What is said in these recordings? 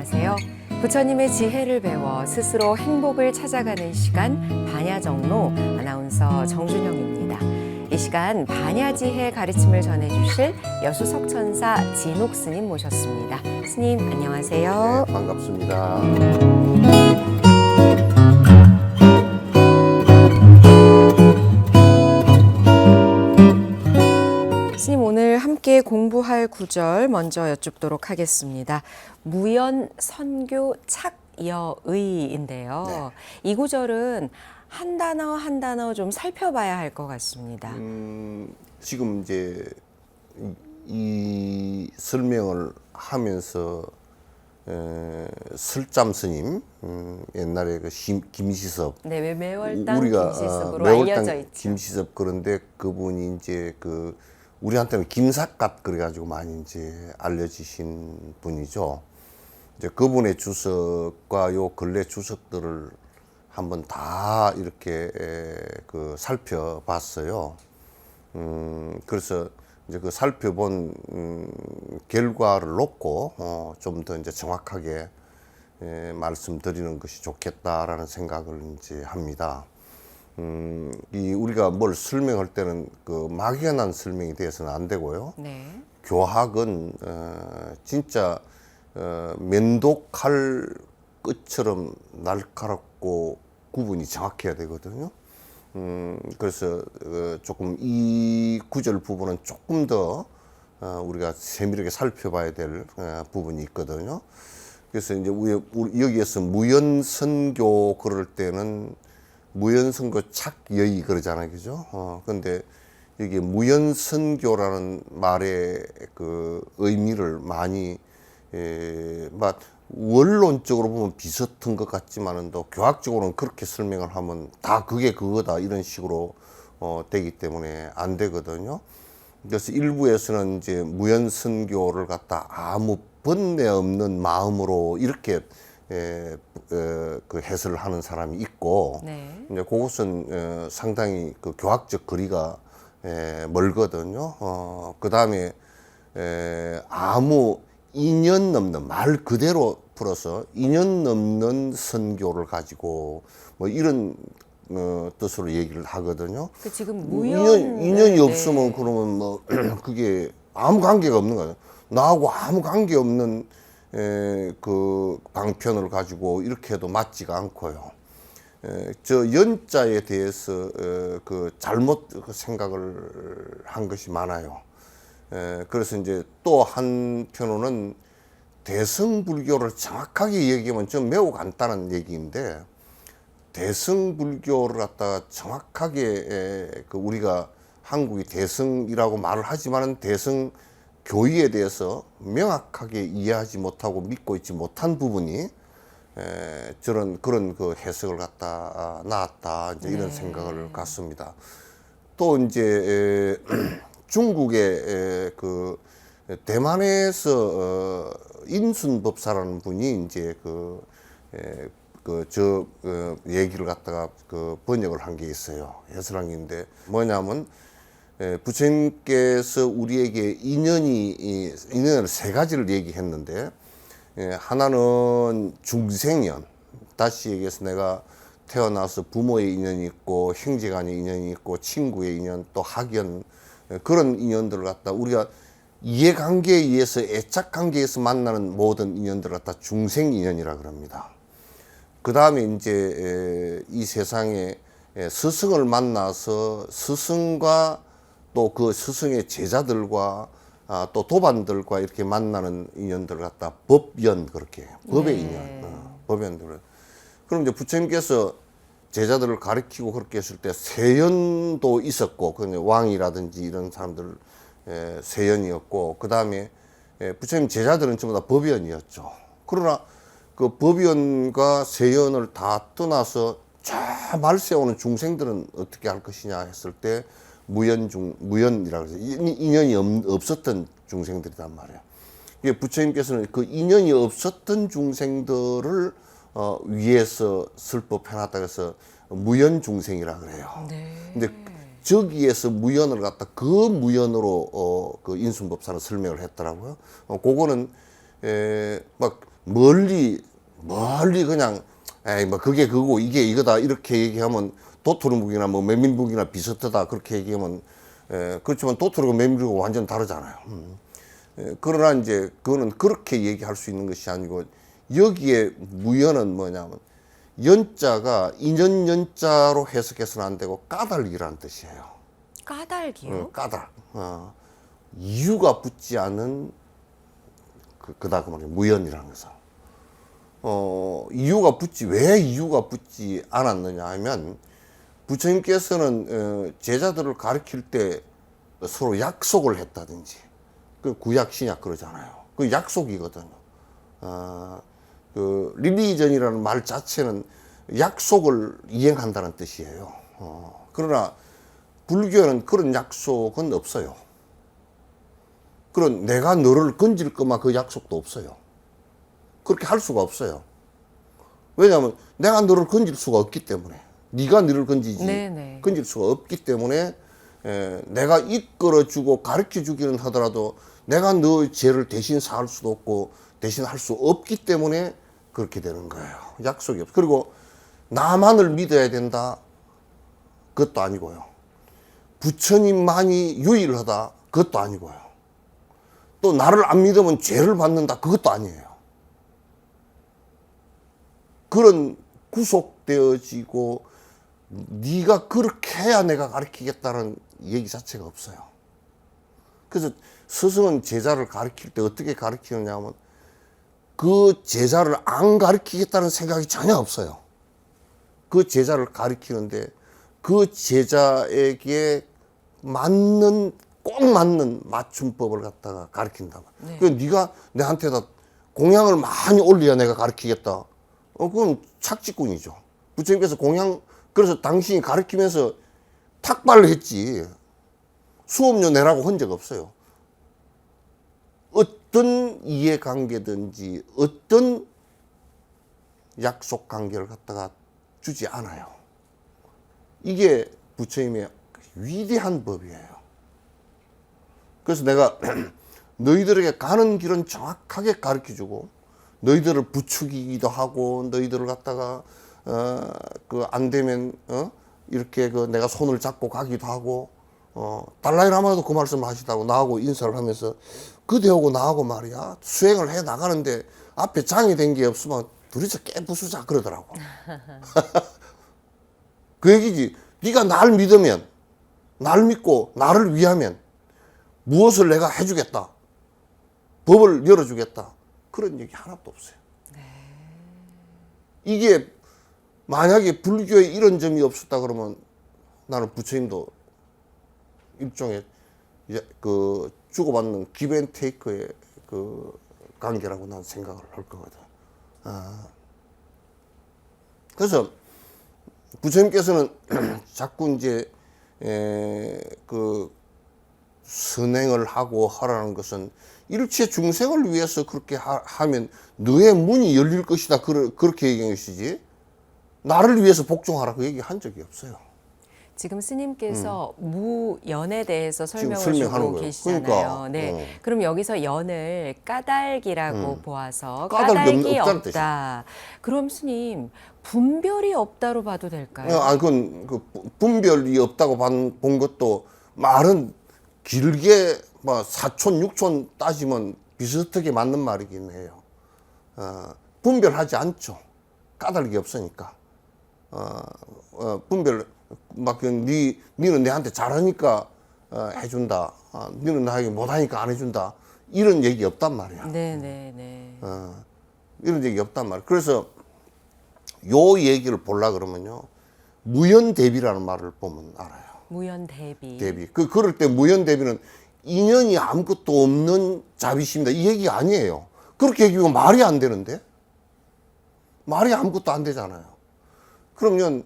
안녕하세요. 부처님의 지혜를 배워 스스로 행복을 찾아가는 시간 반야정로 아나운서 정준영입니다. 이 시간 반야지혜 가르침을 전해주실 여수 석천사 진옥 스님 모셨습니다. 스님 안녕하세요. 네, 반갑습니다. 스님 오늘 함께 공부할 구절 먼저 여쭙도록 하겠습니다. 무연 선교 착여의인데요. 네. 이 구절은 한 단어 한 단어 좀 살펴봐야 할 것 같습니다. 지금 이제 이 설명을 하면서 설잠 스님, 옛날에 그 김시섭, 네, 매월당 우리가 김시섭으로 매월당 알려져 있죠. 김시섭, 그런데 그분이 이제 그 우리한테는 김삿갓 그래가지고 많이 이제 알려지신 분이죠. 이제 그분의 주석과 요 근래 주석들을 한번 다 이렇게 그 살펴봤어요. 그래서 이제 그 살펴본 결과를 놓고 좀 더 이제 정확하게 말씀드리는 것이 좋겠다라는 생각을 이제 합니다. 이 우리가 뭘 설명할 때는 그 막연한 설명이 되어서는 안 되고요. 네. 교학은 진짜 면도칼 끝처럼 날카롭고 구분이 정확해야 되거든요. 그래서 조금 이 구절 부분은 조금 더 우리가 세밀하게 살펴봐야 될 부분이 있거든요. 그래서 이제 여기에서 무연선교 그럴 때는 무연선교 착여의 그러잖아요, 그죠? 근데 여기 무연선교라는 말의 그 의미를 많이 막 원론적으로 보면 비슷한 것 같지만은 또 교학적으로는 그렇게 설명을 하면 다 그게 그거다 이런 식으로 되기 때문에 안 되거든요. 그래서 일부에서는 이제 무연선교를 갖다 아무 번뇌 없는 마음으로 이렇게 그 해설을 하는 사람이 있고, 네. 이제 그것은 상당히 그 교학적 거리가 멀거든요. 그 다음에 아무 2년 넘는 말 그대로 풀어서 2년 넘는 선교를 가지고 뭐 이런 뜻으로 얘기를 하거든요. 그 지금 2년이 네. 없으면 그러면 뭐 그게 아무 관계가 없는 거예요. 나하고 아무 관계 없는 그 방편을 가지고 이렇게 해도 맞지가 않고요. 저 연자에 대해서 그 잘못 생각을 한 것이 많아요. 그래서 이제 또 한편으로는 대승불교를 정확하게 얘기하면 좀 매우 간단한 얘기인데, 대승불교를 갖다가 정확하게 그 우리가 한국이 대승이라고 말을 하지만은 대승교의에 대해서 명확하게 이해하지 못하고 믿고 있지 못한 부분이 저런 그런 그 해석을 갖다 나왔다 이제 이런 생각을 갖습니다. 또 이제 중국의 그 대만에서 인순법사라는 분이 이제 얘기를 갖다가 그 번역을 한 게 있어요. 해설한 게 있는데 뭐냐면 부처님께서 우리에게 인연을 세 가지를 얘기했는데, 하나는 중생연, 다시 얘기해서 내가 태어나서 부모의 인연이 있고 형제간의 인연이 있고 친구의 인연 또 학연, 그런 인연들을 갖다 우리가 이해관계에 의해서 애착관계에서 만나는 모든 인연들을 갖다 중생인연이라 그럽니다. 그 다음에 이제 이 세상에 스승을 만나서 스승과 또 그 스승의 제자들과 또 도반들과 이렇게 만나는 인연들을 갖다 법연, 그렇게 법의 인연, 법연들. 그럼 이제 부처님께서 제자들을 가르치고 그렇게 했을 때 세연도 있었고, 그 왕이라든지 이런 사람들 세연이었고, 그 다음에 부처님 제자들은 전부 다 법연이었죠. 그러나 그 법연과 세연을 다 떠나서 저 말세우는 중생들은 어떻게 할 것이냐 했을 때 무연이라고 해서 인연이 없었던 중생들이란 말이에요. 이게 부처님께서는 그 인연이 없었던 중생들을 위해서 설법해놨다 해서 무연 중생이라 그래요. 네. 근데 저기에서 무연을 갖다 그 무연으로 그 인순법사는 설명을 했더라고요. 그거는 막 멀리 그냥 에이 뭐 그게 그거고 이게 이거다 이렇게 얘기하면 도토리묵이나 뭐 메밀묵이나 비슷하다 그렇게 얘기하면 그렇지만 도토리고 메밀묵하고 완전 다르잖아요. 그러나 이제 그거는 그렇게 얘기할 수 있는 것이 아니고 여기에 무연은 뭐냐면 연자가 인연 연자로 해석해서는 안 되고 까닭이라는 뜻이에요. 까닭이요? 까닭. 이유가 붙지 않은 그다 그 말이에요. 무연이라는 것은. 왜 이유가 붙지 않았느냐 하면 부처님께서는 제자들을 가르칠 때 서로 약속을 했다든지 그 구약 신약 그러잖아요. 그 약속이거든요. 그 릴리전이라는 말 자체는 약속을 이행한다는 뜻이에요. 그러나 불교는 그런 약속은 없어요. 그런 내가 너를 건질 것만 그 약속도 없어요. 그렇게 할 수가 없어요. 왜냐하면 내가 너를 건질 수가 없기 때문에 네가 너를 건지지 네네. 건질 수가 없기 때문에 내가 이끌어주고 가르쳐주기는 하더라도 내가 너 죄를 대신 사할 수도 없고 대신 할 수 없기 때문에 그렇게 되는 거예요. 약속이 없어. 그리고 나만을 믿어야 된다. 그것도 아니고요. 부처님만이 유일하다. 그것도 아니고요. 또 나를 안 믿으면 죄를 받는다. 그것도 아니에요. 그런 구속되어지고 네가 그렇게 해야 내가 가르치겠다는 얘기 자체가 없어요. 그래서 스승은 제자를 가르칠 때 어떻게 가르치느냐 하면 그 제자를 안 가르치겠다는 생각이 전혀 없어요. 그 제자를 가르치는데 그 제자에게 꼭 맞는 맞춤법을 갖다가 가르친다. 네. 그 네가 내한테다 공양을 많이 올려야 내가 가르치겠다. 그건 착지꾼이죠. 부처님께서 그래서 당신이 가르치면서 탁발을 했지. 수업료 내라고 한 적 없어요. 어떤 이해관계든지 어떤 약속관계를 갖다가 주지 않아요. 이게 부처님의 위대한 법이에요. 그래서 내가 너희들에게 가는 길은 정확하게 가르쳐주고 너희들을 부추기기도 하고 너희들을 갖다가 그 안 되면 이렇게 그 내가 손을 잡고 가기도 하고 달라이라마도 그 말씀을 하시다고 나하고 인사를 하면서 그대하고 나하고 말이야 수행을 해 나가는데 앞에 장이 된 게 없으면 둘이서 깨부수자 그러더라고. 그 얘기지. 네가 날 믿으면 날 믿고 나를 위하면 무엇을 내가 해주겠다. 법을 열어주겠다. 그런 얘기 하나도 없어요. 이게 만약에 불교에 이런 점이 없었다 그러면 나는 부처님도 일종의 그 주고받는 기브앤테이크의 그 관계라고 난 생각을 할 거거든. 그래서 부처님께서는 자꾸 이제 그 선행을 하고 하라는 것은 일체 중생을 위해서 그렇게 하면 너의 문이 열릴 것이다. 그렇게 얘기한 것이지. 나를 위해서 복종하라 그 얘기 한 적이 없어요. 지금 스님께서 무연에 대해서 설명을 설명하는 주고 거예요. 계시잖아요. 그러니까, 네. 그럼 여기서 연을 까닭이라고 보아서 까닭이 까닭이 없다는 없다. 그럼 스님 분별이 없다로 봐도 될까요? 그건 그 분별이 없다고 본 것도 말은 길게 뭐 4촌, 6촌 따지면 비슷하게 맞는 말이긴 해요. 분별하지 않죠. 까닭이 없으니까. 분별 막 니는 내한테 잘하니까 해준다. 니는 나에게 못하니까 안 해준다. 이런 얘기 없단 말이야. 네네네. 이런 얘기 없단 말이야. 그래서 요 얘기를 보려 그러면요. 무연대비라는 말을 보면 알아요. 무연대비. 대비. 그럴 때 무연대비는 인연이 아무것도 없는 자비심이다. 이 얘기 아니에요. 그렇게 얘기하면 말이 안 되는데? 말이 아무것도 안 되잖아요. 그러면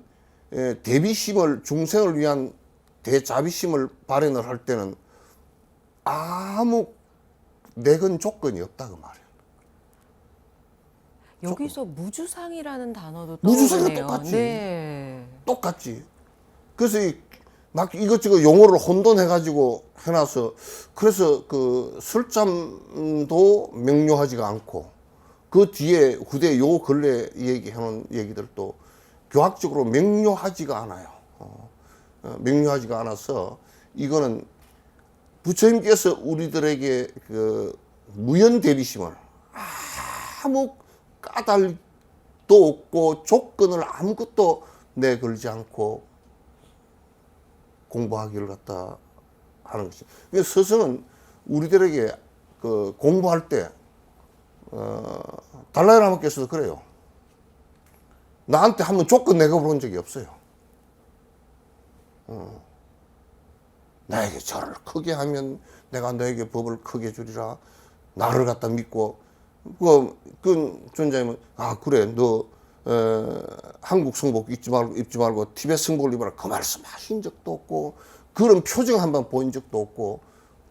대비심을 중생을 위한 대자비심을 발현을 할 때는 아무 내건 조건이 없다 그 말이에요. 여기서 무주상이라는 단어도 무주상이랑 떠오르네요. 똑같지. 네. 똑같지. 그래서 막 이것저것 용어를 혼돈해가지고 해놔서 그래서 그 설잠도 명료하지가 않고 그 뒤에 후대 요 근래 얘기해놓은 얘기들도 교학적으로 명료하지가 않아요. 명료하지가 않아서 이거는 부처님께서 우리들에게 그 무연 대비심을 아무 까닭도 없고 조건을 아무것도 내걸지 않고 공부하기를 갖다 하는 것이. 그래서 스승은 우리들에게 그 공부할 때 달라이라마께서도 그래요. 나한테 한번 조건 내걸어본 적이 없어요. 나에게 절을 크게 하면 내가 너에게 법을 크게 주리라. 나를 갖다 믿고 그 존재님은 그래 너 한국 성복 입지 말고 티베트 성복을 입어라. 그 말씀 하신 적도 없고 그런 표정 한번 보인 적도 없고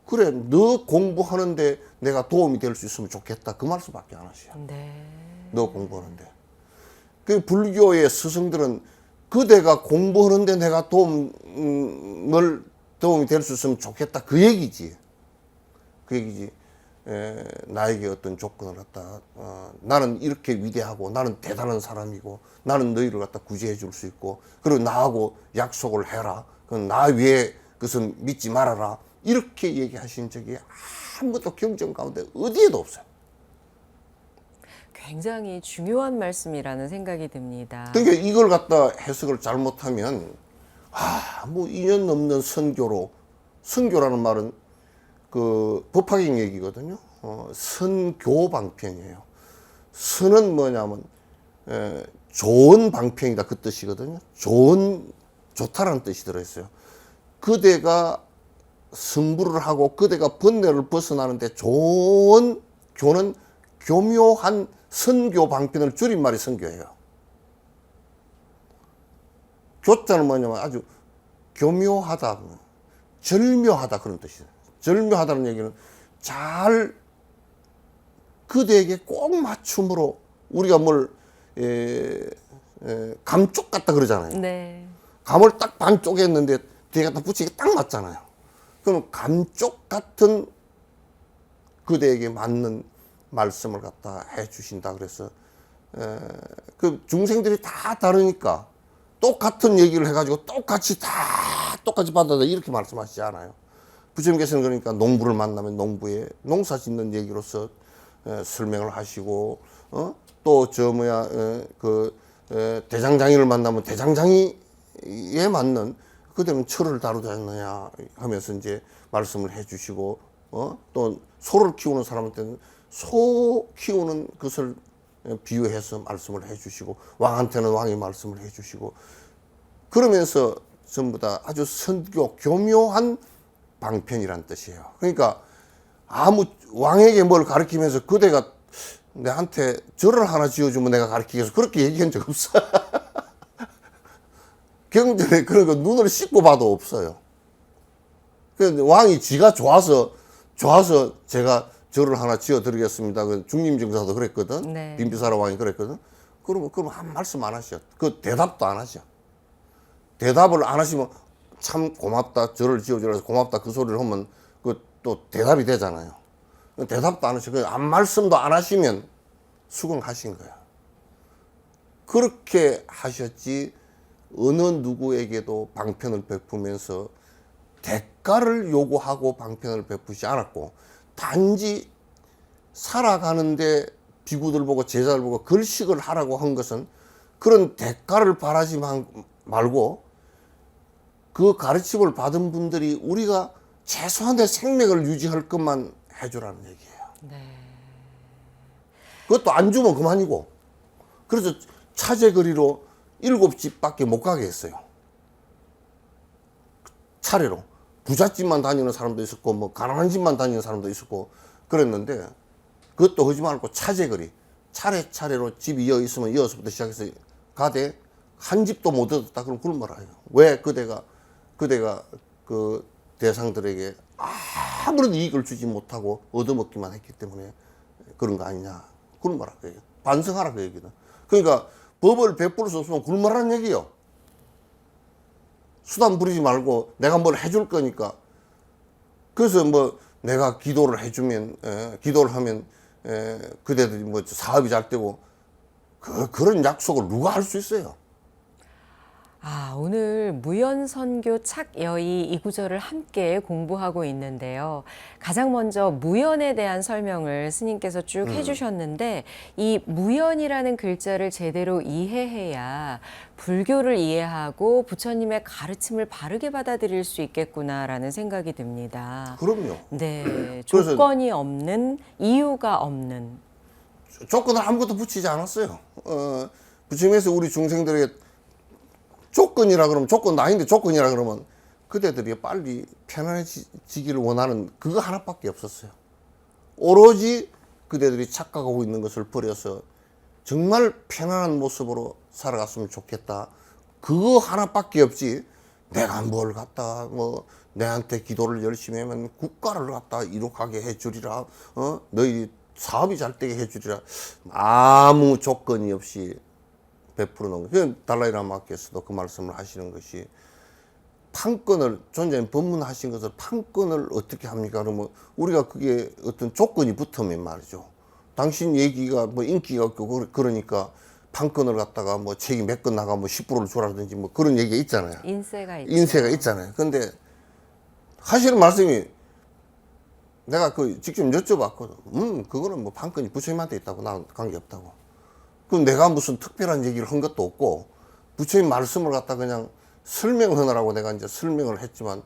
그래 너 공부하는데 내가 도움이 될 수 있으면 좋겠다. 그 말씀밖에 안 하셔요. 네. 너 공부하는데. 그 불교의 스승들은 그대가 공부하는데 내가 도움이 될 수 있으면 좋겠다. 그 얘기지. 그 얘기지. 나에게 어떤 조건을 갖다 나는 이렇게 위대하고 나는 대단한 사람이고 나는 너희를 갖다 구제해 줄 수 있고 그리고 나하고 약속을 해라. 그건 나 외에 그것은 믿지 말아라. 이렇게 얘기하신 적이 아무것도 경전 가운데 어디에도 없어요. 굉장히 중요한 말씀이라는 생각이 듭니다. 그러니까 이걸 갖다 해석을 잘못하면 뭐 2년 넘는 선교라는 말은 그 법화경 얘기거든요. 선교 방편이에요. 선은 뭐냐면 좋은 방편이다 그 뜻이거든요. 좋다라는 뜻이 들어있어요. 그대가 승부를 하고 그대가 번뇌를 벗어나는데 좋은 교는 교묘한 선교 방편을 줄임말이 선교예요. 교자는 뭐냐면 아주 교묘하다, 절묘하다 그런 뜻이에요. 절묘하다는 얘기는 잘 그대에게 꼭 맞춤으로 우리가 뭘 감쪽 같다 그러잖아요. 네. 감을 딱 반 쪼갰는데 뒤에 갖다 붙이기 딱 맞잖아요. 그럼 감쪽 같은 그대에게 맞는 말씀을 갖다 해 주신다 그래서 그 중생들이 다 다르니까 똑같은 얘기를 해가지고 똑같이 받아다 이렇게 말씀하시지 않아요. 부처님께서는 그러니까 농부를 만나면 농부의 농사 짓는 얘기로서 설명을 하시고 또 대장장이를 만나면 대장장이에 맞는 그들은 철을 다루지 않느냐 하면서 이제 말씀을 해주시고 또 소를 키우는 사람한테는 소 키우는 것을 비유해서 말씀을 해주시고 왕한테는 왕의 말씀을 해주시고 그러면서 전부 다 아주 선교 교묘한 방편이란 뜻이에요. 그러니까 아무 왕에게 뭘 가르치면서 그대가 내한테 절을 하나 지어주면 내가 가르치겠어 그렇게 얘기한 적 없어. 경전에 그런 거 눈을 씻고 봐도 없어요. 그 왕이 지가 좋아서 제가 절을 하나 지어드리겠습니다. 그 중림정사도 그랬거든. 네. 빈비사라 왕이 그랬거든. 그럼 한 말씀 안 하셔. 그 대답도 안 하셔. 대답을 안 하시면 참 고맙다. 절을 지어주라서 고맙다. 그 소리를 하면 그 또 대답이 되잖아요. 대답도 안 하시고 안 말씀도 안 하시면 수긍하신 거야. 그렇게 하셨지 어느 누구에게도 방편을 베푸면서 대가를 요구하고 방편을 베푸지 않았고 단지 살아가는데 비구들 보고 제자들 보고 걸식을 하라고 한 것은 그런 대가를 바라지 말고 그 가르침을 받은 분들이 우리가 최소한의 생명을 유지할 것만 해주라는 얘기예요. 네. 그것도 안 주면 그만이고. 그래서 차제거리로 7집밖에 못 가게 했어요. 차례로. 부잣집만 다니는 사람도 있었고 뭐 가난한 집만 다니는 사람도 있었고 그랬는데 그것도 하지 말고 차제거리. 차례차례로 집이 이어 있으면 이어서부터 시작해서 가되 한 집도 못 얻었다 그럼 굶어라 해요. 왜 그대가 그 대상들에게 아무런 이익을 주지 못하고 얻어먹기만 했기 때문에 그런 거 아니냐. 굶어라 그 얘기. 반성하라 그 얘기는. 그러니까 법을 베풀 수 없으면 굶어라는 얘기요. 수단 부리지 말고 내가 뭘 해줄 거니까. 그래서 뭐 내가 기도를 해주면 기도를 하면 그대들이 뭐 사업이 잘 되고 그런 약속을 누가 할 수 있어요? 아, 오늘 무연선교 착여의 이 구절을 함께 공부하고 있는데요. 가장 먼저 무연에 대한 설명을 스님께서 쭉 해주셨는데 이 무연이라는 글자를 제대로 이해해야 불교를 이해하고 부처님의 가르침을 바르게 받아들일 수 있겠구나라는 생각이 듭니다. 그럼요. 네, 그래서 조건이 없는, 이유가 없는. 조건을 아무것도 붙이지 않았어요. 부처님께서 우리 중생들에게 조건이라 그러면 조건도 아닌데 조건이라 그러면 그대들이 빨리 편안해지기를 원하는 그거 하나밖에 없었어요. 오로지 그대들이 착각하고 있는 것을 버려서 정말 편안한 모습으로 살아갔으면 좋겠다. 그거 하나밖에 없지. 내가 뭘 갖다 뭐 내한테 기도를 열심히 하면 국가를 갖다 이룩하게 해주리라. 너희 사업이 잘 되게 해주리라. 아무 조건이 없이 베풀어 놓은 거예요. 달라이라마께서도 그 말씀을 하시는 것이 판권을 존재인 법문하신 것을 판권을 어떻게 합니까? 그러면 우리가 그게 어떤 조건이 붙으면 말이죠. 당신 얘기가 뭐 인기가 없고 그러니까 판권을 갖다가 뭐 책이 몇 건 나가면 10%를 주라든지 뭐 그런 얘기가 있잖아요. 인세가 있죠. 인세가 있잖아요. 근데 하시는 말씀이 내가 그 직접 여쭤봤거든. 그거는 뭐 판권이 부처님한테 있다고 난 관계없다고. 그럼 내가 무슨 특별한 얘기를 한 것도 없고 부처님 말씀을 갖다 그냥 설명하느라고 내가 이제 설명을 했지만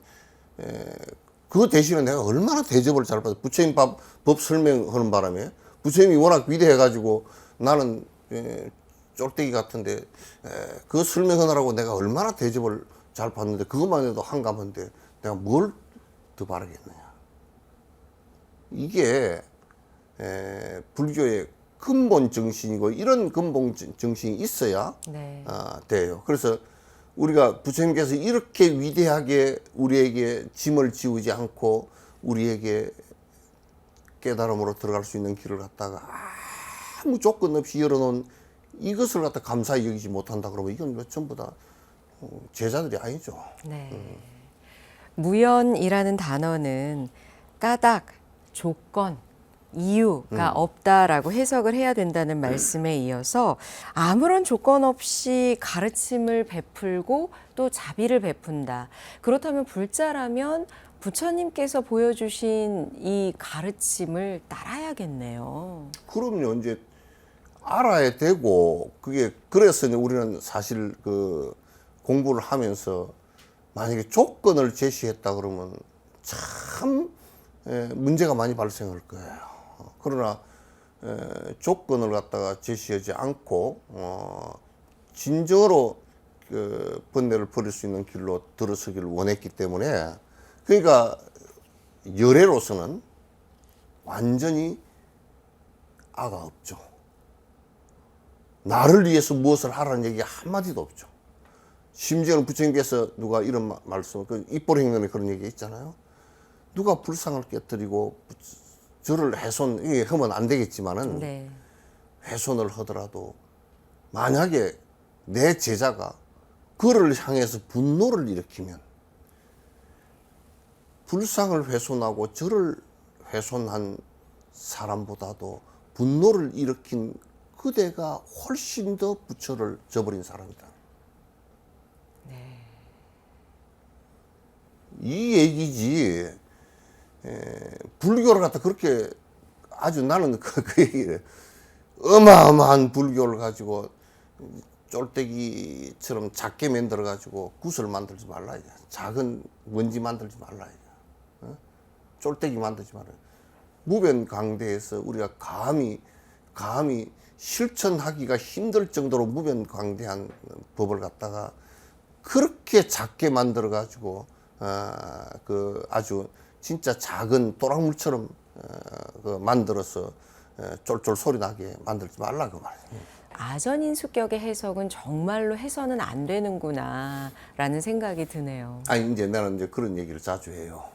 그 대신에 내가 얼마나 대접을 잘 받아. 부처님 법 설명하는 바람에 부처님이 워낙 위대해가지고 나는 쫄대기 같은데 그 설명하느라고 내가 얼마나 대접을 잘 받는데 그것만 해도 한가한데 내가 뭘 더 바라겠느냐. 이게 불교의 근본 정신이고 이런 근본 정신이 있어야 네. 돼요. 그래서 우리가 부처님께서 이렇게 위대하게 우리에게 짐을 지우지 않고 우리에게 깨달음으로 들어갈 수 있는 길을 갖다가 아무 조건 없이 열어놓은 이것을 갖다 감사히 여기지 못한다 그러면 이건 뭐 전부 다 제자들이 아니죠. 네. 무연이라는 단어는 까닭, 조건, 이유가 없다라고 해석을 해야 된다는 말씀에 이어서 아무런 조건 없이 가르침을 베풀고 또 자비를 베푼다. 그렇다면 불자라면 부처님께서 보여주신 이 가르침을 따라야겠네요. 그럼요. 이제 알아야 되고 그게 그래서 이제 우리는 사실 그 공부를 하면서 만약에 조건을 제시했다 그러면 참 문제가 많이 발생할 거예요. 그러나 조건을 갖다가 제시하지 않고 진정으로 그 번뇌를 버릴 수 있는 길로 들어서기를 원했기 때문에 그러니까 열애로서는 완전히 아가 없죠. 나를 위해서 무엇을 하라는 얘기 한마디도 없죠. 심지어는 부처님께서 누가 이런 말씀, 그 입보행론에 그런 얘기 있잖아요. 누가 불상을 깨뜨리고 저를 훼손하면 안 되겠지만은 네. 훼손을 하더라도 만약에 내 제자가 그를 향해서 분노를 일으키면 불상을 훼손하고 저를 훼손한 사람보다도 분노를 일으킨 그대가 훨씬 더 부처를 저버린 사람이다. 이 얘기지. 불교를 갖다 그렇게 아주 나는 그 얘기를 어마어마한 불교를 가지고 쫄대기처럼 작게 만들어 가지고 굿을 만들지 말라 이게. 작은 먼지 만들지 말라 이게. 쫄대기 만들지 말라. 무변강대에서 우리가 감히 실천하기가 힘들 정도로 무변강대한 법을 갖다가 그렇게 작게 만들어 가지고 그 아주 진짜 작은 또랑물처럼 그 만들어서 쫄쫄 소리 나게 만들지 말라 그 말이에요. 아전인수격의 해석은 정말로 해서는 안 되는구나라는 생각이 드네요. 아니 이제 나는 이제 그런 얘기를 자주 해요.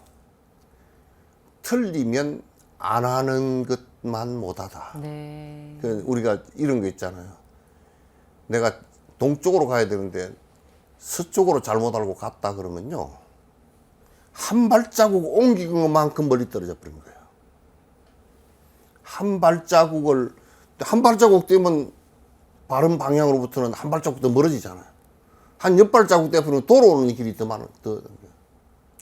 틀리면 안 하는 것만 못하다. 네. 그 우리가 이런 거 있잖아요. 내가 동쪽으로 가야 되는데 서쪽으로 잘못 알고 갔다 그러면요. 한 발자국 옮긴 것만큼 멀리 떨어져 버린 거예요. 한 발자국 떼면 바른 방향으로부터는 한 발자국 더 멀어지잖아요. 한 10발자국 떼면 돌아오는 길이 더 많아.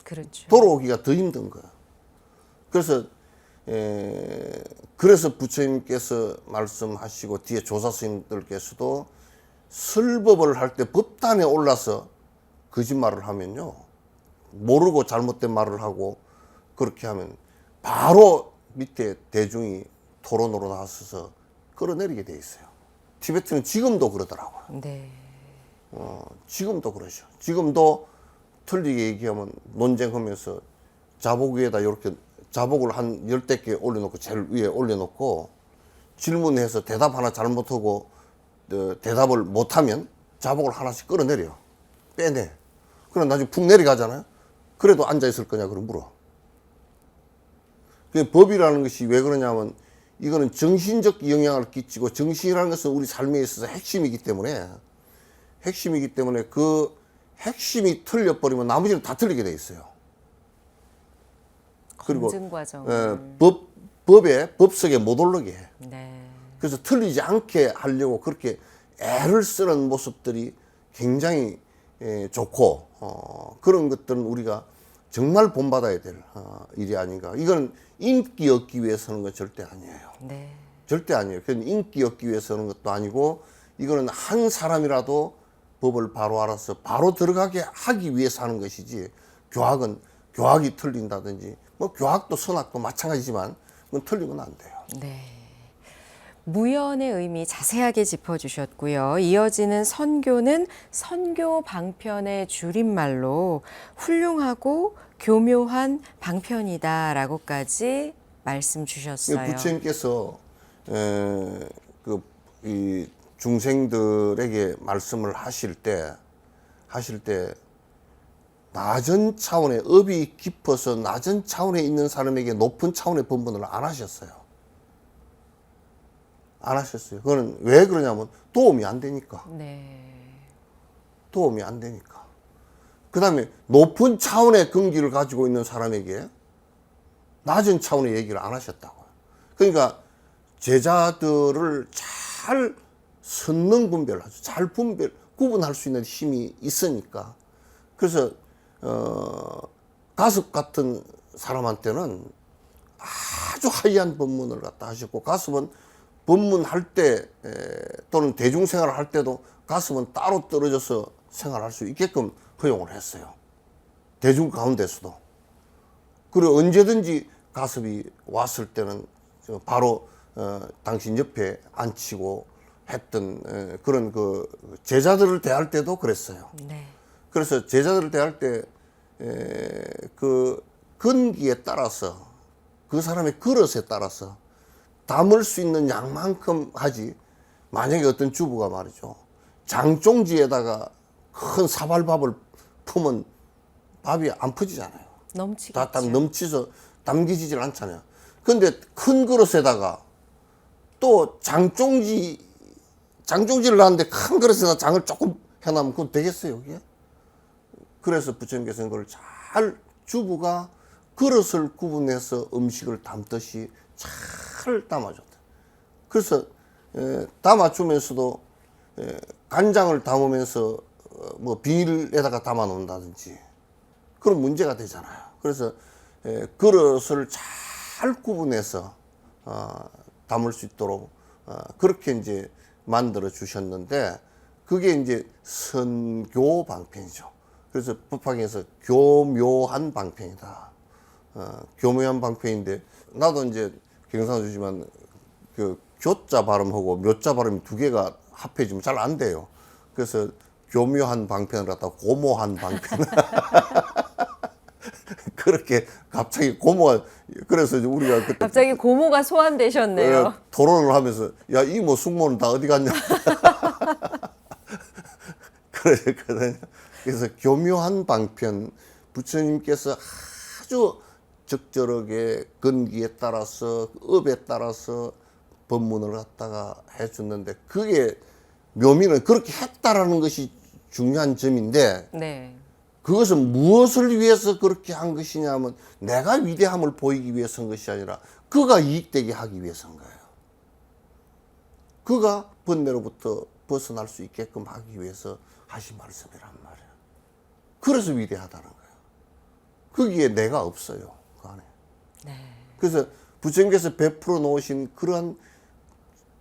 그렇죠. 돌아오기가 더 힘든 거야. 그래서 부처님께서 말씀하시고 뒤에 조사 스님들께서도 설법을 할 때 법단에 올라서 거짓말을 하면요, 모르고 잘못된 말을 하고 그렇게 하면 바로 밑에 대중이 토론으로 나서서 끌어내리게 돼 있어요. 티베트는 지금도 그러더라고요. 네. 지금도 그러죠. 지금도 틀리게 얘기하면 논쟁하면서 자복 위에다 이렇게 자복을 한 10개 올려놓고 제일 위에 올려놓고 질문해서 대답 하나 잘못하고 대답을 못하면 자복을 하나씩 끌어내려. 빼내. 그럼 나중에 푹 내려가잖아요. 그래도 앉아있을 거냐 그럼 물어. 그 법이라는 것이 왜 그러냐면 이거는 정신적 영향을 끼치고 정신이라는 것은 우리 삶에 있어서 핵심이기 때문에 그 핵심이 틀려버리면 나머지는 다 틀리게 돼 있어요. 그리고 검증 과정. 법 속에 못 올르게 해. 네. 그래서 틀리지 않게 하려고 그렇게 애를 쓰는 모습들이 굉장히 좋고 그런 것들은 우리가 정말 본받아야 될 일이 아닌가. 이건 인기 얻기 위해서 하는 건 절대 아니에요. 네. 절대 아니에요. 그건 인기 얻기 위해서 하는 것도 아니고 이거는 한 사람이라도 법을 바로 알아서 바로 들어가게 하기 위해서 하는 것이지, 교학이 틀린다든지 뭐 교학도 선악도 마찬가지지만 그건 틀리면 안 돼요. 네. 무연의 의미 자세하게 짚어주셨고요. 이어지는 선교는 선교 방편의 줄임말로 훌륭하고 교묘한 방편이다라고까지 말씀 주셨어요. 부처님께서 이 중생들에게 말씀을 하실 때 낮은 차원의 업이 깊어서 낮은 차원에 있는 사람에게 높은 차원의 본분을 안 하셨어요. 안 하셨어요. 그거는 왜 그러냐면 도움이 안 되니까. 네. 도움이 안 되니까. 그 다음에 높은 차원의 근기를 가지고 있는 사람에게 낮은 차원의 얘기를 안 하셨다고요. 그러니까 제자들을 잘 선능분별하죠. 잘 구분할 수 있는 힘이 있으니까. 그래서 가습 같은 사람한테는 아주 하이한 법문을 갖다 하셨고, 가습은 법문할 때 또는 대중생활을 할 때도 가습은 따로 떨어져서 생활할 수 있게끔 허용을 했어요. 대중 가운데서도. 그리고 언제든지 가습이 왔을 때는 바로 당신 옆에 앉히고 했던 그런 그 제자들을 대할 때도 그랬어요. 네. 그래서 제자들을 대할 때 그 근기에 따라서 그 사람의 그릇에 따라서 담을 수 있는 양만큼 하지, 만약에 어떤 주부가 말이죠, 장종지에다가 큰 사발밥을 품으면 밥이 안 퍼지잖아요. 넘치겠죠. 다 넘치서 담기지질 않잖아요. 근데 큰 그릇에다가 또 장종지를 놨는데 큰 그릇에다 장을 조금 해놓으면 그건 되겠어요, 그게? 그래서 부처님께서는 그걸 잘, 주부가 그릇을 구분해서 음식을 담듯이 잘 담아줬다. 그래서 담아주면서도 간장을 담으면서 뭐 비닐에다가 담아 놓는다든지 그런 문제가 되잖아요. 그래서 그릇을 잘 구분해서 담을 수 있도록 그렇게 이제 만들어 주셨는데, 그게 이제 선교 방편이죠. 그래서 법화경에서 교묘한 방편이다. 교묘한 방편인데, 나도 이제 경상도 주지만 그 교자 발음하고 묘자 발음이 두 개가 합해지면 잘 안 돼요. 그래서 교묘한 방편을 갖다가 고모한 방편. 그렇게 갑자기 고모가, 그래서 우리가 그때 갑자기 고모가 소환되셨네요. 토론을 하면서, 야, 이모 숙모는 다 어디 갔냐? 그랬거든요. 그래서 교묘한 방편, 부처님께서 아주 적절하게 근기에 따라서 업에 따라서 법문을 갖다가 해줬는데, 그게 묘미는 그렇게 했다라는 것이 중요한 점인데, 네. 그것은 무엇을 위해서 그렇게 한 것이냐면 내가 위대함을 보이기 위해서 한 것이 아니라 그가 이익되게 하기 위해서인 거예요. 그가 번뇌로부터 벗어날 수 있게끔 하기 위해서 하신 말씀이란 말이에요. 그래서 위대하다는 거예요. 거기에 내가 없어요. 그 안에. 네. 그래서 부처님께서 베풀어 놓으신 그러한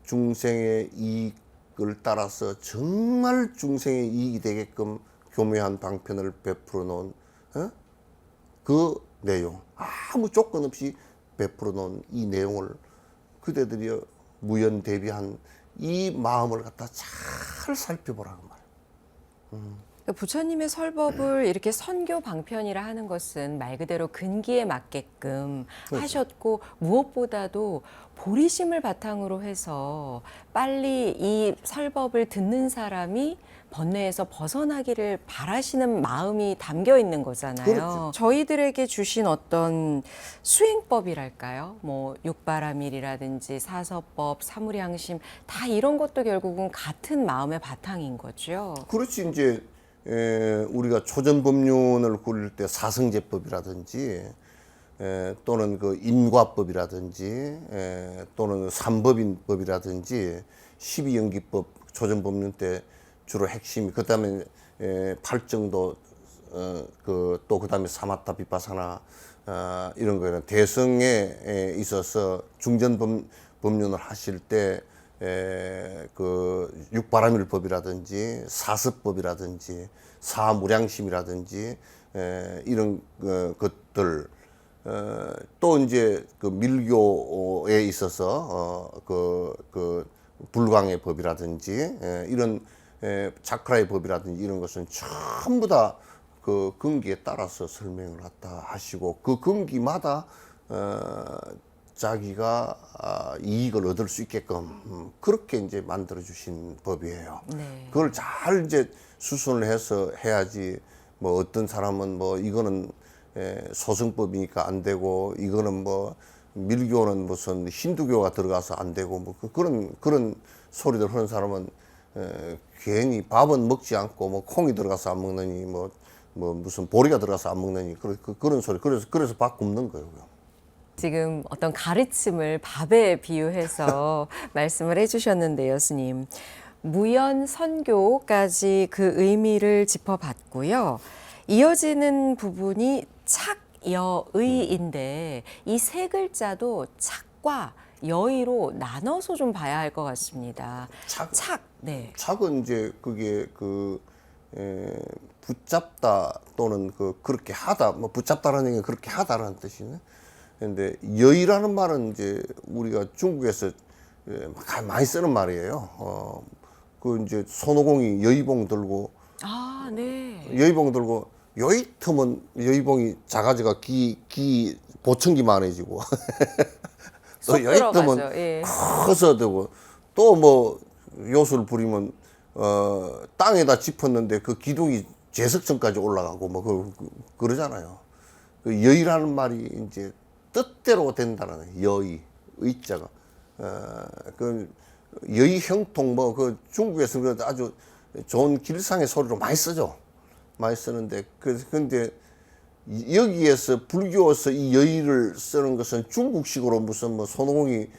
중생의 이익을 따라서 정말 중생의 이익이 되게끔 교묘한 방편을 베풀어 놓은 그 내용, 아무 조건 없이 베풀어 놓은 이 내용을 그대들이 무연대비한 이 마음을 갖다 잘 살펴보라고 말이에요. 부처님의 설법을 이렇게 선교 방편이라 하는 것은 말 그대로 근기에 맞게끔 그렇죠. 하셨고 무엇보다도 보리심을 바탕으로 해서 빨리 이 설법을 듣는 사람이 번뇌에서 벗어나기를 바라시는 마음이 담겨 있는 거잖아요. 그렇죠. 저희들에게 주신 어떤 수행법이랄까요? 뭐 육바라밀이라든지 사서법, 사무량심 다 이런 것도 결국은 같은 마음의 바탕인 거죠. 그렇지. 이제 우리가 초전법륜을 꾸릴 때 사성제법이라든지 또는 그 인과법이라든지 또는 삼법인법이라든지 12연기법 초전법륜 때 주로 핵심이 그다음에 팔정도 그다음에 사마타 비파사나 이런 거는 대성에 있어서 중전법륜을 하실 때 그 육바라밀법이라든지 사습법이라든지 사무량심이라든지 이런 것들 또 이제 그 밀교에 있어서 그 불광의 법이라든지 이런 자크라의 법이라든지 이런 것은 전부 다 그 근기에 따라서 설명을 갖다 하시고 그 근기마다 자기가 이익을 얻을 수 있게끔 그렇게 이제 만들어 주신 법이에요. 네. 그걸 잘 이제 수순을 해서 해야지 뭐 어떤 사람은 뭐 이거는 소승법이니까 안 되고 이거는 뭐 밀교는 무슨 힌두교가 들어가서 안 되고 뭐 그런 소리들 하는 사람은 괜히 밥은 먹지 않고 뭐 콩이 들어가서 안 먹느니 뭐 무슨 보리가 들어가서 안 먹느니 그런 소리 그래서 밥 굶는 거예요. 지금 어떤 가르침을 밥에 비유해서 말씀을 해주셨는데요, 스님. 무연 선교까지 그 의미를 짚어봤고요. 이어지는 부분이 착여의인데 이 세 글자도 착과 여의로 나눠서 좀 봐야 할 것 같습니다. 네. 착은 이제 그게 붙잡다 또는 그렇게 하다 뭐 붙잡다라는 얘기는 그렇게 하다라는 뜻이네. 근데 여의라는 말은 이제 우리가 중국에서 많이 쓰는 말이에요. 그 이제 손오공이 여의봉 들고 아, 네. 여의봉 들고 여의 틈은 여의봉이 작아져가 기 보청기만해지고 또 여의 틈은 예. 커서 되고 또 뭐 요술 부리면 땅에다 짚었는데 그 기둥이 제석천까지 올라가고 뭐 그러잖아요. 그 여의라는 말이 이제 뜻대로 된다는 여의 의자가 그 여의 형통 뭐 그 중국에서는 아주 좋은 길상의 소리로 많이 쓰죠. 많이 쓰는데 근데 여기에서 불교에서 이 여의를 쓰는 것은 중국식으로 무슨 뭐 손오공이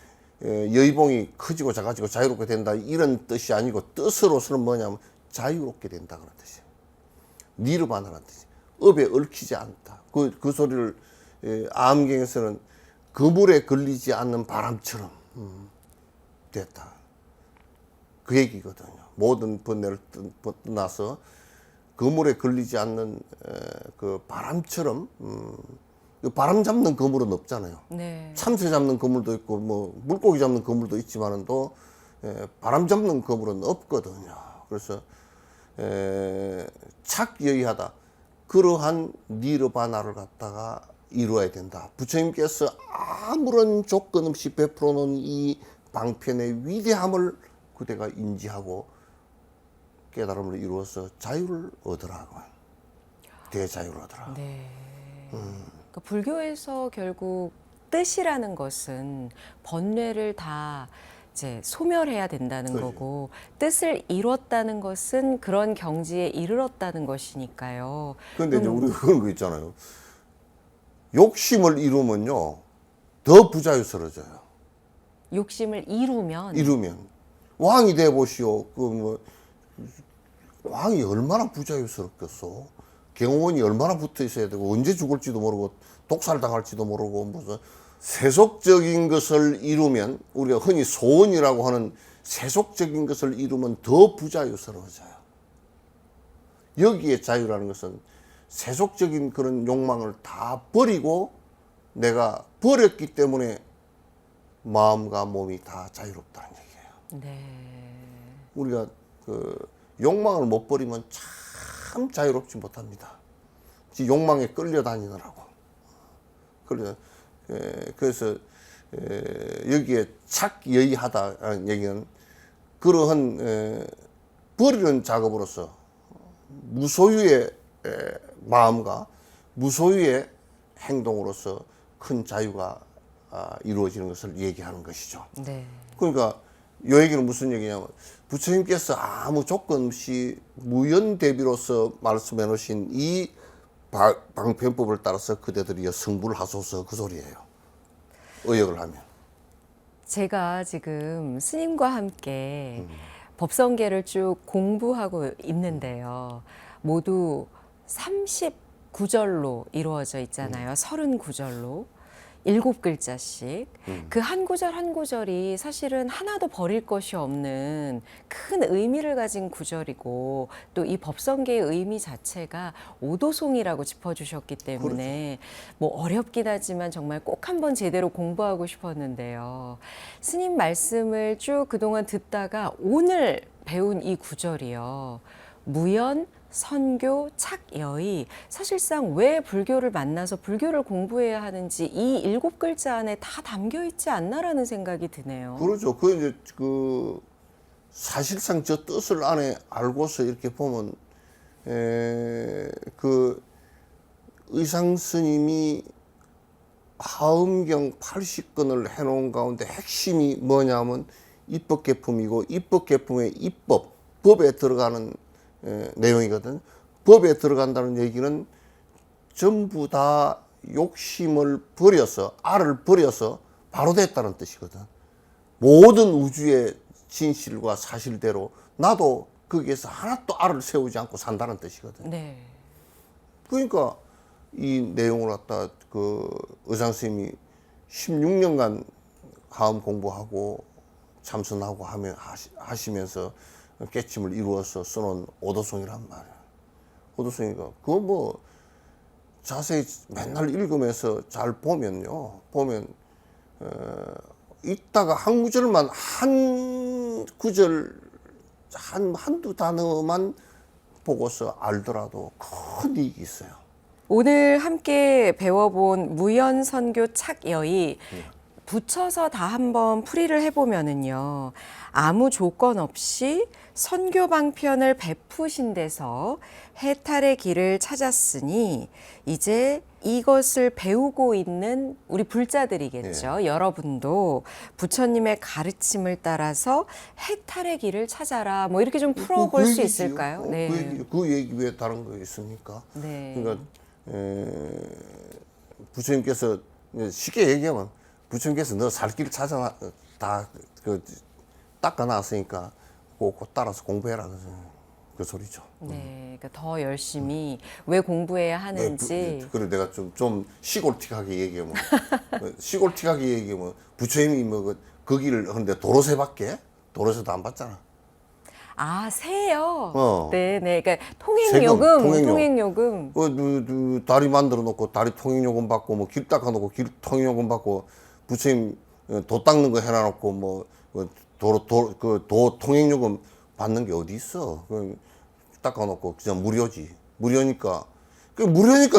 여의봉이 커지고 작아지고 자유롭게 된다 이런 뜻이 아니고 뜻으로서는 뭐냐면 자유롭게 된다 그런 뜻이에요. 니르바나라는 뜻이 업에 얽히지 않다. 그 소리를 암경에서는 그물에 걸리지 않는 바람처럼 됐다. 그 얘기거든요. 모든 번뇌를 떠나서 그물에 걸리지 않는 그 바람처럼 그 바람 잡는 그물은 없잖아요. 네. 참새 잡는 그물도 있고 뭐 물고기 잡는 그물도 있지만은 또 바람 잡는 그물은 없거든요. 그래서 착여의하다. 그러한 니르바나를 갖다가 이루어야 된다. 부처님께서 아무런 조건 없이 베풀어 놓은 이 방편의 위대함을 그대가 인지하고 깨달음을 이루어서 자유를 얻으라고. 대자유를 얻으라. 네. 그러니까 불교에서 결국 뜻이라는 것은 번뇌를 다 이제 소멸해야 된다는 그렇죠. 거고 뜻을 이뤘다는 것은 그런 경지에 이르렀다는 것이니까요. 근데 이제 우리가 그런 거 있잖아요. 욕심을 이루면요. 더 부자유스러워져요. 욕심을 이루면 왕이 돼 보시오. 그 뭐 왕이 얼마나 부자유스럽겠어. 경호원이 얼마나 붙어 있어야 되고 언제 죽을지도 모르고 독살 당할지도 모르고 무슨 세속적인 것을 이루면 우리가 흔히 소원이라고 하는 세속적인 것을 이루면 더 부자유스러워져요. 여기에 자유라는 것은 세속적인 그런 욕망을 다 버리고 내가 버렸기 때문에 마음과 몸이 다 자유롭다는 얘기예요. 네. 우리가 그 욕망을 못 버리면 참 자유롭지 못합니다. 욕망에 끌려다니느라고. 그래서 여기에 착여의하다는 얘기는 그러한 버리는 작업으로서 무소유의 마음과 무소유의 행동으로서 큰 자유가 이루어지는 것을 얘기하는 것이죠. 네. 그러니까 이 얘기는 무슨 얘기냐면 부처님께서 아무 조건 없이 무연대비로서 말씀해 놓으신 이 방편법을 따라서 그대들이 성불을 하소서 그 소리예요. 의역을 하면. 제가 지금 스님과 함께 법성계를 쭉 공부하고 있는데요. 모두 39절로 이루어져 있잖아요. 39절로. 7글자씩. 그 한 구절 한 구절이 사실은 하나도 버릴 것이 없는 큰 의미를 가진 구절이고 또 이 법성계의 의미 자체가 오도송이라고 짚어주셨기 때문에 뭐 어렵긴 하지만 정말 꼭 한번 제대로 공부하고 싶었는데요. 스님 말씀을 쭉 그동안 듣다가 오늘 배운 이 구절이요. 무연 선교 착여의 사실상 왜 불교를 만나서 불교를 공부해야 하는지 이 7글자 안에 다 담겨 있지 않나라는 생각이 드네요. 그렇죠. 그 이제 그 사실상 저 뜻을 안에 알고서 이렇게 보면 그 의상 스님이 하음경 80권을 해놓은 가운데 핵심이 뭐냐면 입법계품이고 입법계품의 입법, 법에 들어가는 내용이거든. 법에 들어간다는 얘기는 전부 다 욕심을 버려서 알을 버려서 바로 됐다는 뜻이거든. 모든 우주의 진실과 사실대로 나도 거기에서 하나도 알을 세우지 않고 산다는 뜻이거든. 네. 그러니까 이 내용을 갖다 그 의상 스님이 16년간 하음 공부하고 참선하고 하시면서 깨침을 이루어서 써놓은 오도송이란 말이야. 오도송이가 그거 뭐 자세히 맨날 읽으면서 잘 보면요. 보면 이따가 한 구절만 한 구절 한두 단어만 보고서 알더라도 큰 이익이 있어요. 오늘 함께 배워본 무연선교 착여의 붙여서 다 한번 풀이를 해보면은요. 아무 조건 없이 선교 방편을 베푸신 데서 해탈의 길을 찾았으니 이제 이것을 배우고 있는 우리 불자들이겠죠. 여러분도 부처님의 가르침을 따라서 해탈의 길을 찾아라. 뭐 이렇게 좀 풀어볼 수 있을까요? 네. 그 얘기 왜 다른 거 있습니까? 네. 그러니까 부처님께서 쉽게 얘기하면 부처님께서 너 살 길 찾아 다 닦아놨으니까 꼭 따라서 공부해라 그 소리죠. 네, 그러니까 더 열심히 왜 공부해야 하는지. 그래 내가 좀 시골틱하게 얘기하면 시골틱하게 얘기하면 부처님이 뭐 그 길을 하는데 도로세밖에 도로세도 안 받잖아. 아, 세요. 네, 네. 그러니까 통행요금. 다리 만들어 놓고 다리 통행요금 받고 뭐 길 닦아 놓고 길 통행요금 받고 부처님 도 닦는 거 해놔놓고 뭐 도 통행요금 받는 게 어디 있어? 닦아 놓고 그냥 무료지. 무료니까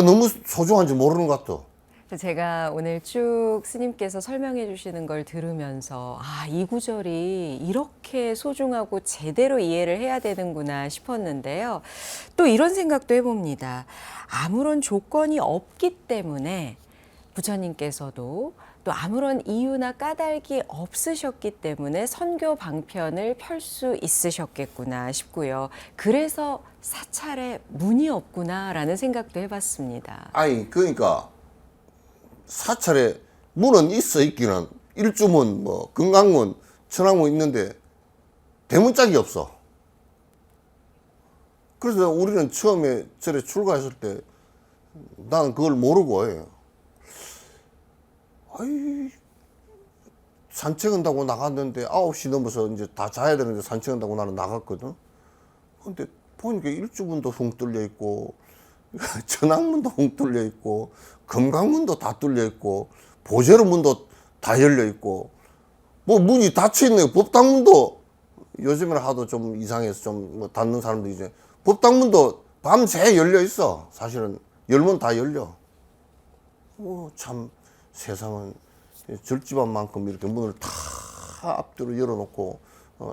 너무 소중한지 모르는 것 같아. 제가 오늘 쭉 스님께서 설명해 주시는 걸 들으면서 이 구절이 이렇게 소중하고 제대로 이해를 해야 되는구나 싶었는데요. 또 이런 생각도 해봅니다. 아무런 조건이 없기 때문에 부처님께서도 또 아무런 이유나 까닭이 없으셨기 때문에 선교 방편을 펼 수 있으셨겠구나 싶고요. 그래서 사찰에 문이 없구나라는 생각도 해봤습니다. 아니 그러니까 사찰에 문은 있어 있기는 일주문, 뭐 금강문, 천왕문 있는데 대문짝이 없어. 그래서 우리는 처음에 절에 출가했을 때 나는 그걸 모르고 아이 산책한다고 나갔는데 9시 넘어서 이제 다 자야 되는데 산책한다고 나는 나갔거든. 근데 보니까 일주문도 붕 뚫려 있고 천왕문도 붕 뚫려 있고 금강문도 다 뚫려 있고 보제로 문도 다 열려 있고 뭐 문이 닫혀 있네. 법당문도 요즘에는 하도 좀 이상해서 좀 뭐 닫는 사람도 이제 법당문도 밤새 열려 있어. 사실은 열면 다 열려. 참 세상은 절집안만큼 이렇게 문을 다 앞뒤로 열어놓고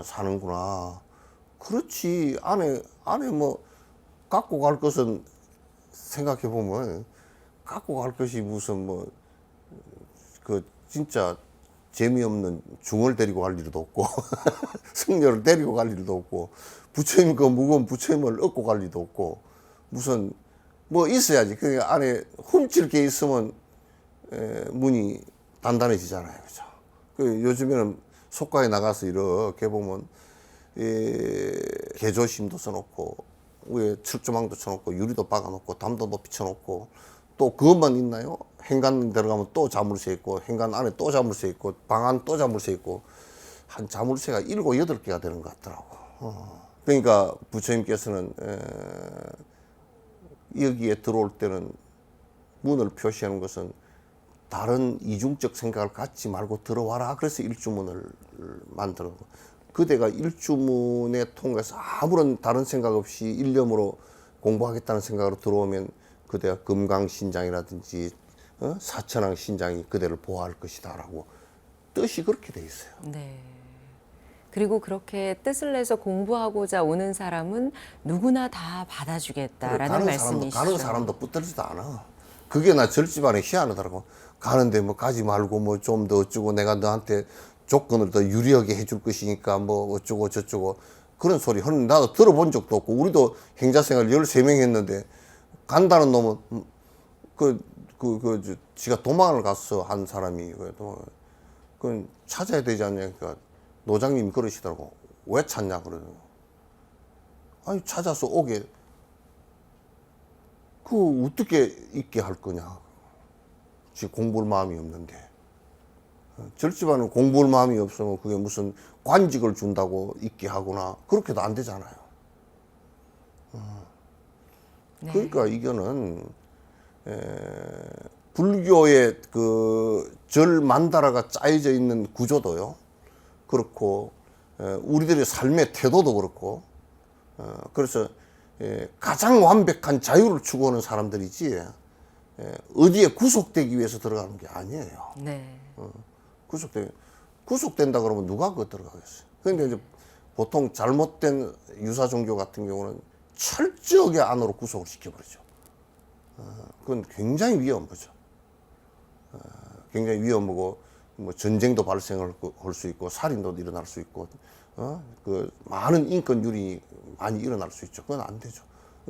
사는구나. 그렇지. 안에 뭐 갖고 갈 것은 생각해 보면 갖고 갈 것이 무슨 뭐 그 진짜 재미없는 중을 데리고 갈 일도 없고 승려를 데리고 갈 일도 없고 부처님 그 무거운 부처님을 얻고 갈 일도 없고 무슨 뭐 있어야지. 그 안에 훔칠 게 있으면 문이 단단해지잖아요. 그죠? 그 요즘에는 속가에 나가서 이렇게 보면 개조심도 써놓고 위에 철조망도 쳐놓고 유리도 박아놓고 담도 높이 쳐놓고 또 그것만 있나요? 행간 들어가면 또 자물쇠 있고 행간 안에 또 자물쇠 있고 방 안 또 자물쇠 있고 한 자물쇠가 7, 8개가 되는 것 같더라고. 그러니까 부처님께서는 여기에 들어올 때는 문을 표시하는 것은 다른 이중적 생각을 갖지 말고 들어와라. 그래서 일주문을 만드는 거. 그대가 일주문에 통해서 아무런 다른 생각 없이 일념으로 공부하겠다는 생각으로 들어오면 그대가 금강신장이라든지 사천왕 신장이 그대를 보호할 것이다라고 뜻이 그렇게 돼 있어요. 네. 그리고 그렇게 뜻을 내서 공부하고자 오는 사람은 누구나 다 받아주겠다라는 말씀이시죠. 가는 사람도 붙들지도 않아. 그게 나 절집안에 희한하더라고. 가는데 뭐 가지 말고 뭐 좀 더 어쩌고 내가 너한테 조건을 더 유리하게 해줄 것이니까 뭐 어쩌고 저쩌고 그런 소리 하는 나도 들어본 적도 없고 우리도 행자생활 13명 했는데 간다는 놈은 지가 도망을 갔어 한 사람이 그래도 그건 찾아야 되지 않냐. 그러니까 노장님이 그러시더라고. 왜 찾냐 그러더라고. 아니 찾아서 오게 그 어떻게 있게 할 거냐. 지금 공부할 마음이 없는데. 절집안은 공부할 마음이 없으면 그게 무슨 관직을 준다고 있게 하거나 그렇게도 안 되잖아요. 네. 그러니까 이거는 불교의 그 절 만다라가 짜여져 있는 구조도요. 그렇고 우리들의 삶의 태도도 그렇고 그래서 가장 완벽한 자유를 추구하는 사람들이지 어디에 구속되기 위해서 들어가는 게 아니에요. 네. 구속된다 그러면 누가 그거 들어가겠어요. 그런데 이제 보통 잘못된 유사 종교 같은 경우는 철저하게 안으로 구속을 시켜버리죠. 그건 굉장히 위험한 거죠. 굉장히 위험하고 뭐 전쟁도 발생할 수 있고 살인도 일어날 수 있고 그 많은 인권 유린이 많이 일어날 수 있죠. 그건 안 되죠.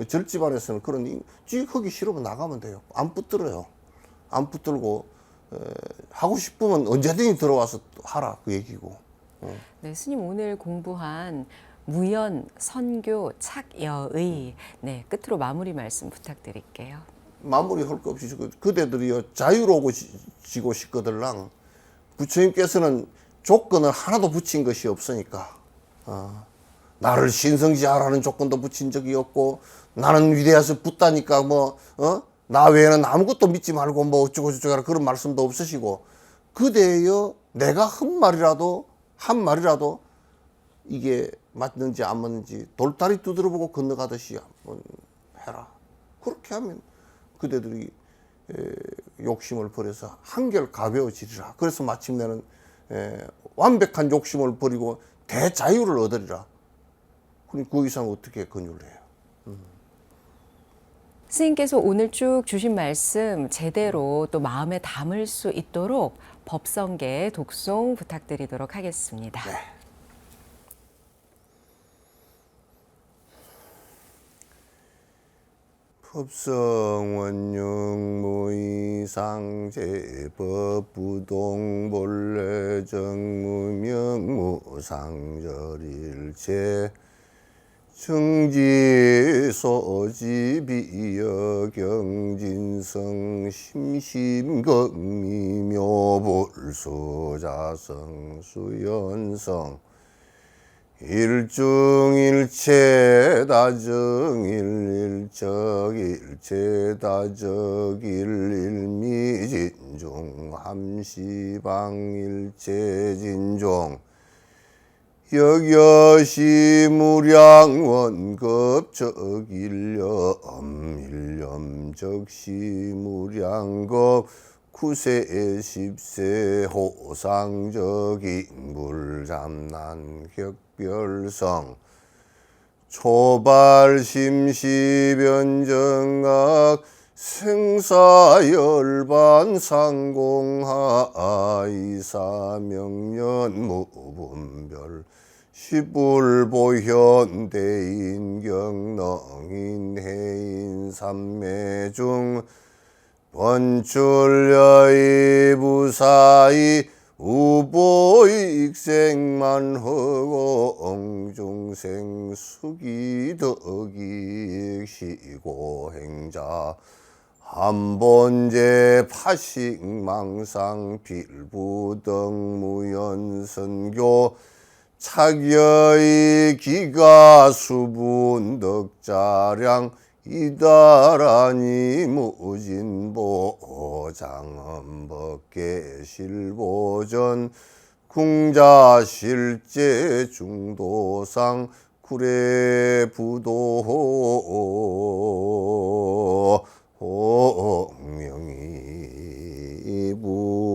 절집안에서는 그런 하기 싫으면 나가면 돼요. 안 붙들어요. 안 붙들고 하고 싶으면 언제든지 들어와서 하라 그 얘기고. 네, 스님 오늘 공부한 무연, 선교, 착여의 네, 끝으로 마무리 말씀 부탁드릴게요. 마무리 할 거 없이 그대들이요 자유로워지고 싶거들랑 부처님께서는 조건을 하나도 붙인 것이 없으니까 나를 신성지하라는 조건도 붙인 적이 없고 나는 위대해서 붙다니까 나 외에는 아무것도 믿지 말고 뭐 어쩌고 저쩌고 그런 말씀도 없으시고 그대여 내가 한 말이라도 이게 맞는지 안 맞는지 돌다리 두드려보고 건너가듯이 한번 해라. 그렇게 하면 그대들이 욕심을 버려서 한결 가벼워지리라. 그래서 마침내는 완벽한 욕심을 버리고 대자유를 얻으리라. 그럼 그 이상 어떻게 권유를 해요? 스님께서 오늘 쭉 주신 말씀 제대로 또 마음에 담을 수 있도록 법성계 독송 부탁드리도록 하겠습니다. 네. 법성원yung 무이 이상제법 부동본래 정무명무상절일체 정지소지비여 경진성 심심거미묘불수자성 수연성 일중일체 다정일 일적일체 다적일 일미진종 함시방일체 진종 역여시 무량원급적일념 일념적시 무량급 구세 십세 호상적인 물잠난 격별성 초발심시변정악 생사열반 상공하 이사명년 무분별 시불보현대인경능인 삼매중 번출여의 부사의 우보익생만 허고 엉중생 수기덕이 시고행자 한번제 파식망상 필부덕무연선교 착여의 기가수분덕자량 이다라니 무진보 장엄법계 실보전 궁자실제 중도상 구례부도 명의불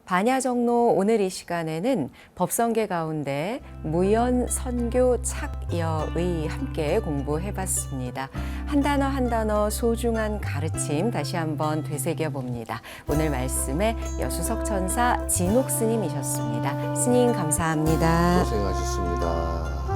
반야정로 오늘 이 시간에는 법성계 가운데 무연 선교 착여의 함께 공부해봤습니다. 한 단어 한 단어 소중한 가르침 다시 한번 되새겨 봅니다. 오늘 말씀에 여수석 천사 진옥 스님이셨습니다. 스님 감사합니다. 고생하셨습니다.